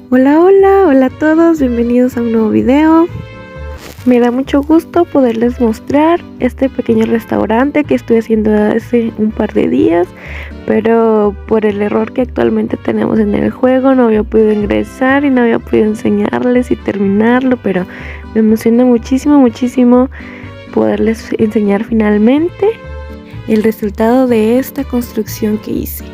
Hola, hola, hola a todos, bienvenidos a un nuevo video. Me da mucho gusto poderles mostrar este pequeño restaurante que estoy haciendo hace un par de días, pero por el error que actualmente tenemos en el juego no había podido ingresar y no había podido enseñarles y terminarlo, pero me emociona muchísimo poderles enseñar finalmente el resultado de esta construcción que hice.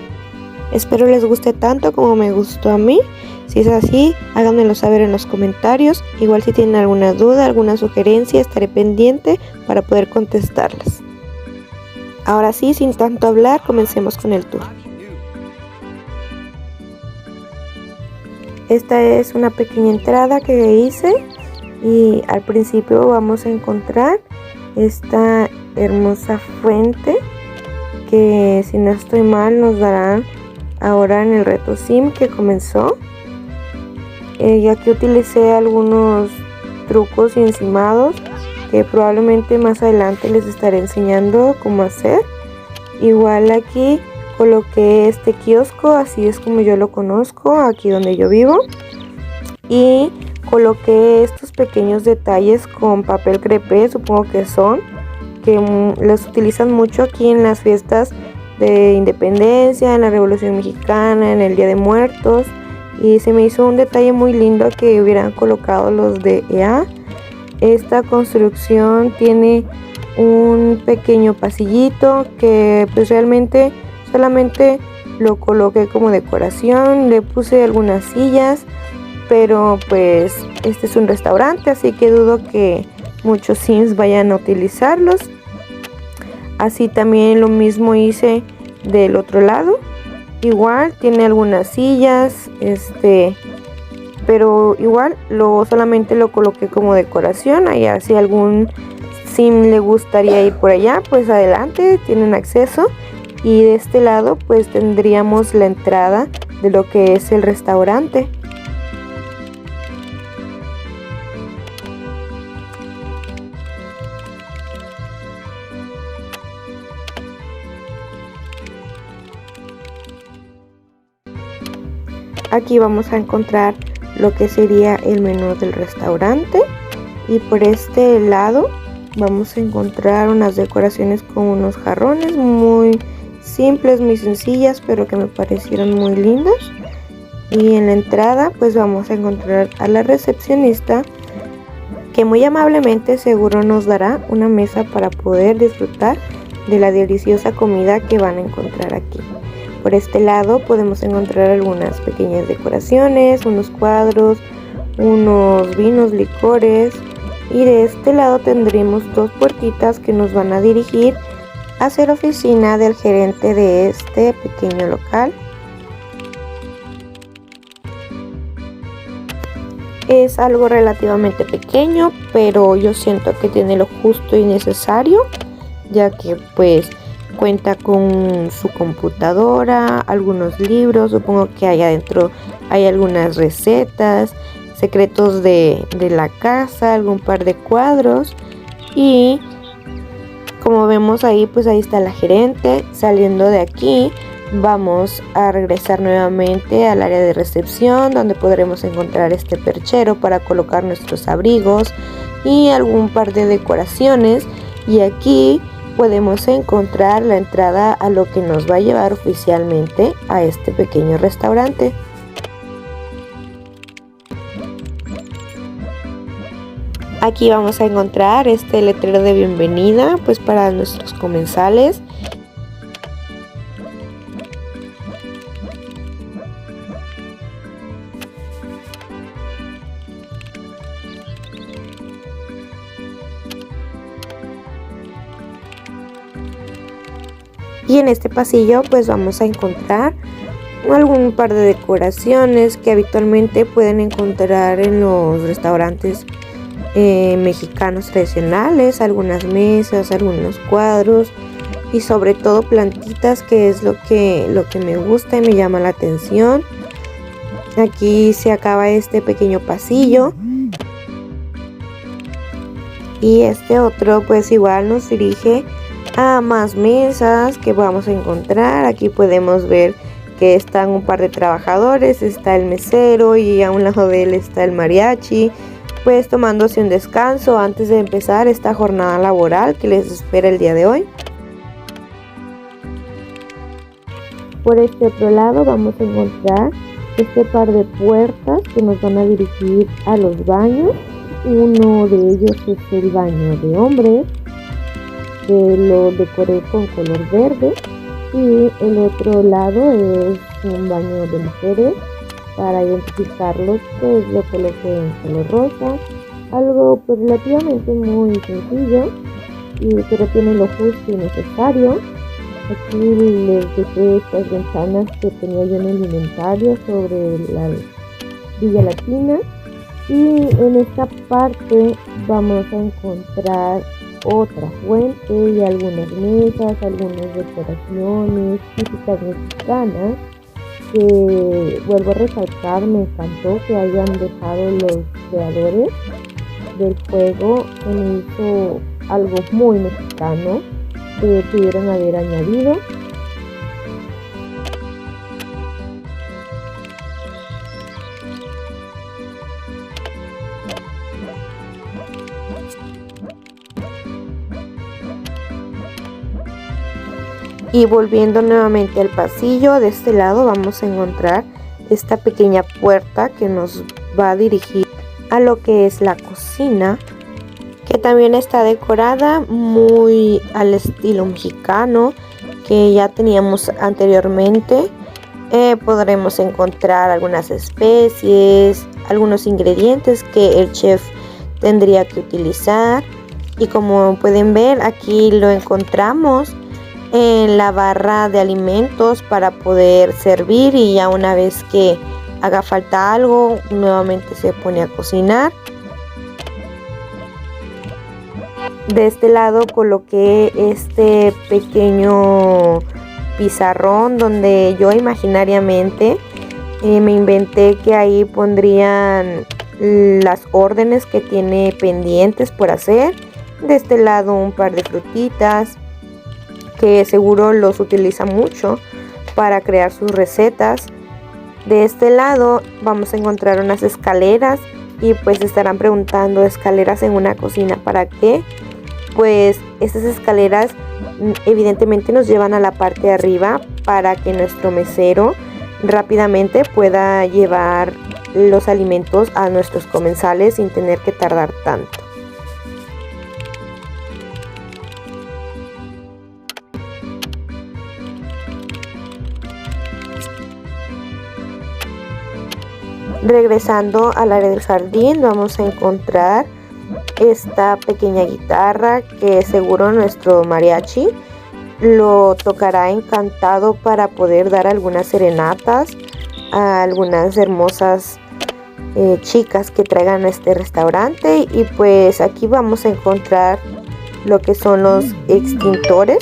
Espero les guste tanto como me gustó a mí. Si es así, háganmelo saber en los comentarios. Igual si tienen alguna duda, alguna sugerencia, estaré pendiente para poder contestarlas. Ahora sí, sin tanto hablar, comencemos con el tour. Esta es una pequeña entrada que hice y al principio vamos a encontrar esta hermosa fuente que, si no estoy mal, nos darán ahora en el reto sim que comenzó. Y aquí utilicé algunos trucos y encimados que probablemente más adelante les estaré enseñando cómo hacer. Igual aquí coloqué este kiosco, así es como yo lo conozco, aquí donde yo vivo. Y coloqué estos pequeños detalles con papel crepé, supongo que son, que los utilizan mucho aquí en las fiestas de independencia, en la Revolución Mexicana, en el Día de Muertos. Y se me hizo un detalle muy lindo que hubieran colocado los de EA. Esta construcción tiene un pequeño pasillito que pues realmente solamente lo coloqué como decoración. Le puse algunas sillas, pero pues este es un restaurante, así que dudo que muchos sims vayan a utilizarlos. Así también lo mismo hice del otro lado. Igual tiene algunas sillas, pero igual solamente lo coloqué como decoración. Allá si algún sim le gustaría ir por allá, pues adelante, tienen acceso. Y de este lado pues tendríamos la entrada de lo que es el restaurante. Aquí vamos a encontrar lo que sería el menú del restaurante, y por este lado vamos a encontrar unas decoraciones con unos jarrones muy simples, muy sencillas, pero que me parecieron muy lindas. Y en la entrada pues vamos a encontrar a la recepcionista, que muy amablemente seguro nos dará una mesa para poder disfrutar de la deliciosa comida que van a encontrar aquí. Por este lado podemos encontrar algunas pequeñas decoraciones, unos cuadros, unos vinos, licores, y de este lado tendremos dos puertitas que nos van a dirigir hacia la oficina del gerente de este pequeño local. Es algo relativamente pequeño, pero yo siento que tiene lo justo y necesario, ya que pues cuenta con su computadora, algunos libros, supongo que ahí adentro hay algunas recetas, secretos de la casa, algún par de cuadros. Y como vemos ahí, pues ahí está la gerente. Saliendo de aquí vamos a regresar nuevamente al área de recepción, donde podremos encontrar este perchero para colocar nuestros abrigos y algún par de decoraciones. Y aquí podemos encontrar la entrada a lo que nos va a llevar oficialmente a este pequeño restaurante. Aquí vamos a encontrar este letrero de bienvenida pues para nuestros comensales. Y en este pasillo pues vamos a encontrar algún par de decoraciones que habitualmente pueden encontrar en los restaurantes mexicanos tradicionales, algunas mesas, algunos cuadros y sobre todo plantitas, que es lo que me gusta y me llama la atención. Aquí se acaba este pequeño pasillo y este otro pues igual nos dirige a más mesas que vamos a encontrar. Aquí podemos ver que están un par de trabajadores, está el mesero y a un lado de él está el mariachi, pues tomándose un descanso antes de empezar esta jornada laboral que les espera el día de hoy. Por este otro lado vamos a encontrar este par de puertas que nos van a dirigir a los baños. Uno de ellos es el baño de hombres, que lo decoré con color verde, y el otro lado es un baño de mujeres. Para identificarlos pues lo coloqué en color rosa, algo pues relativamente muy sencillo, pero tiene lo justo y necesario. Aquí les dejé estas ventanas que tenía yo en el inventario sobre la Villa Latina, y en esta parte vamos a encontrar otra fuente y algunas mesas, algunas decoraciones típicas mexicanas que, vuelvo a resaltar, me encantó que hayan dejado los creadores del juego. Se me hizo algo muy mexicano que pudieron haber añadido. Y volviendo nuevamente al pasillo, de este lado vamos a encontrar esta pequeña puerta que nos va a dirigir a lo que es la cocina, que también está decorada muy al estilo mexicano que ya teníamos anteriormente. Podremos encontrar algunas especies, algunos ingredientes que el chef tendría que utilizar, y como pueden ver aquí lo encontramos en la barra de alimentos para poder servir, y ya una vez que haga falta algo nuevamente se pone a cocinar. De este lado coloqué este pequeño pizarrón donde yo imaginariamente me inventé que ahí pondrían las órdenes que tiene pendientes por hacer. De este lado un par de frutitas que seguro los utiliza mucho para crear sus recetas. De este lado vamos a encontrar unas escaleras, y pues se estarán preguntando, escaleras en una cocina, ¿para qué? Pues estas escaleras evidentemente nos llevan a la parte de arriba para que nuestro mesero rápidamente pueda llevar los alimentos a nuestros comensales sin tener que tardar tanto. Regresando al área del jardín vamos a encontrar esta pequeña guitarra que seguro nuestro mariachi lo tocará encantado para poder dar algunas serenatas a algunas hermosas chicas que traigan a este restaurante. Y pues aquí vamos a encontrar lo que son los extintores.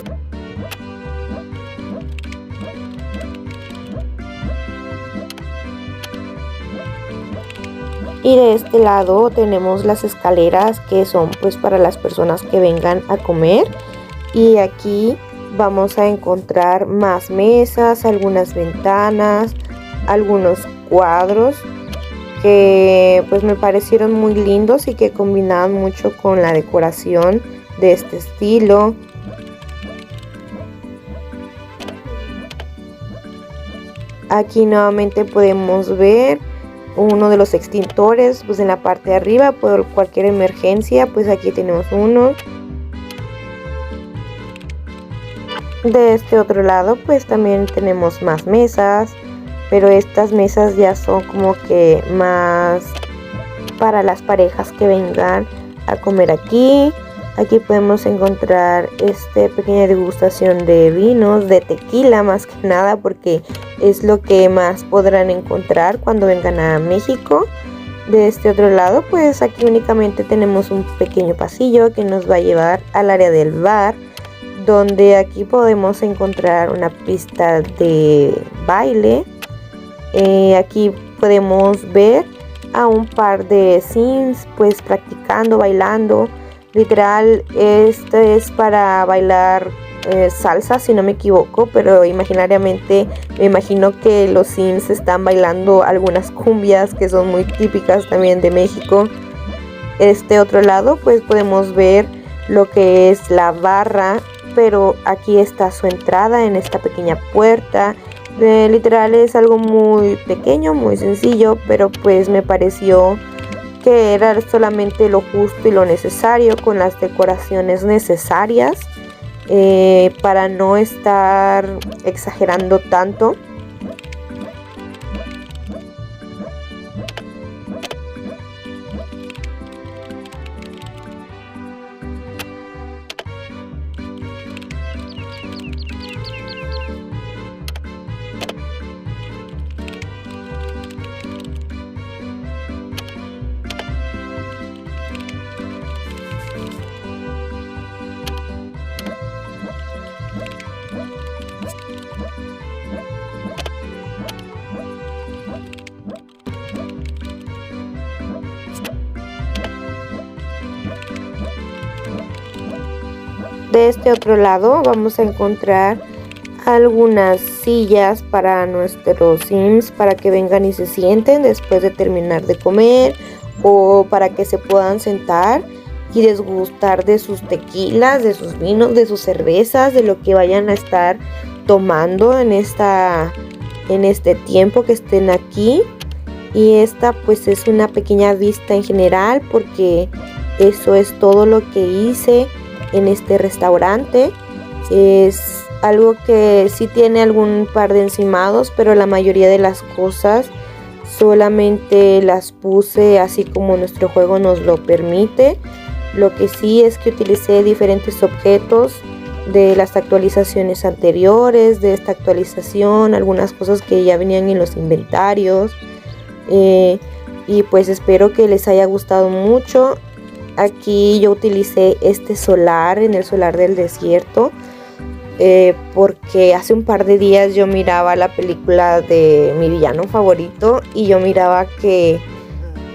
Y de este lado tenemos las escaleras que son pues para las personas que vengan a comer. Y aquí vamos a encontrar más mesas, algunas ventanas, algunos cuadros que pues me parecieron muy lindos y que combinaban mucho con la decoración de este estilo. Aquí nuevamente podemos ver uno de los extintores pues en la parte de arriba por cualquier emergencia, pues aquí tenemos uno. De este otro lado pues también tenemos más mesas, pero estas mesas ya son como que más para las parejas que vengan a comer aquí. Aquí podemos encontrar pequeña degustación de vinos, de tequila más que nada, porque es lo que más podrán encontrar cuando vengan a México. De este otro lado pues aquí únicamente tenemos un pequeño pasillo que nos va a llevar al área del bar, donde aquí podemos encontrar una pista de baile. Aquí podemos ver a un par de sims pues practicando, bailando. Literal, este es para bailar salsa, si no me equivoco, pero imaginariamente me imagino que los Sims están bailando algunas cumbias que son muy típicas también de México. Este otro lado pues podemos ver lo que es la barra, pero aquí está su entrada en esta pequeña puerta. Literal es algo muy pequeño, muy sencillo, pero pues me pareció que era solamente lo justo y lo necesario, con las decoraciones necesarias, para no estar exagerando tanto. De este otro lado vamos a encontrar algunas sillas para nuestros Sims, para que vengan y se sienten después de terminar de comer, o para que se puedan sentar y degustar de sus tequilas, de sus vinos, de sus cervezas, de lo que vayan a estar tomando en este tiempo que estén aquí. Y esta pues es una pequeña vista en general, porque eso es todo lo que hice en este restaurante. Es algo que sí tiene algún par de encimados, pero la mayoría de las cosas solamente las puse así como nuestro juego nos lo permite. Lo que sí es que utilicé diferentes objetos de las actualizaciones anteriores, de esta actualización, algunas cosas que ya venían en los inventarios, y pues espero que les haya gustado mucho. Aquí yo utilicé este solar en el solar del desierto, porque hace un par de días yo miraba la película de mi villano favorito y yo miraba que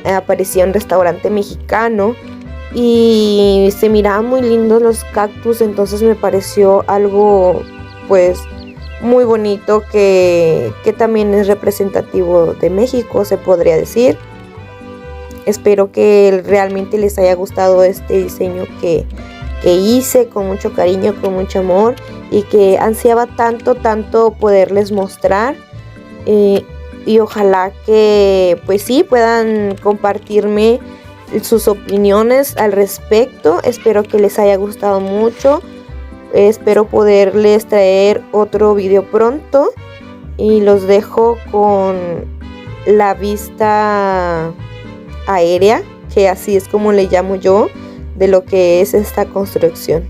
aparecía un restaurante mexicano y se miraban muy lindos los cactus, entonces me pareció algo pues muy bonito, que también es representativo de México, se podría decir. Espero que realmente les haya gustado este diseño que hice con mucho cariño, con mucho amor, y que ansiaba tanto poderles mostrar. Y ojalá que pues sí puedan compartirme sus opiniones al respecto. Espero que les haya gustado mucho. Espero poderles traer otro video pronto, y los dejo con la vista aérea, que así es como le llamo yo, de lo que es esta construcción.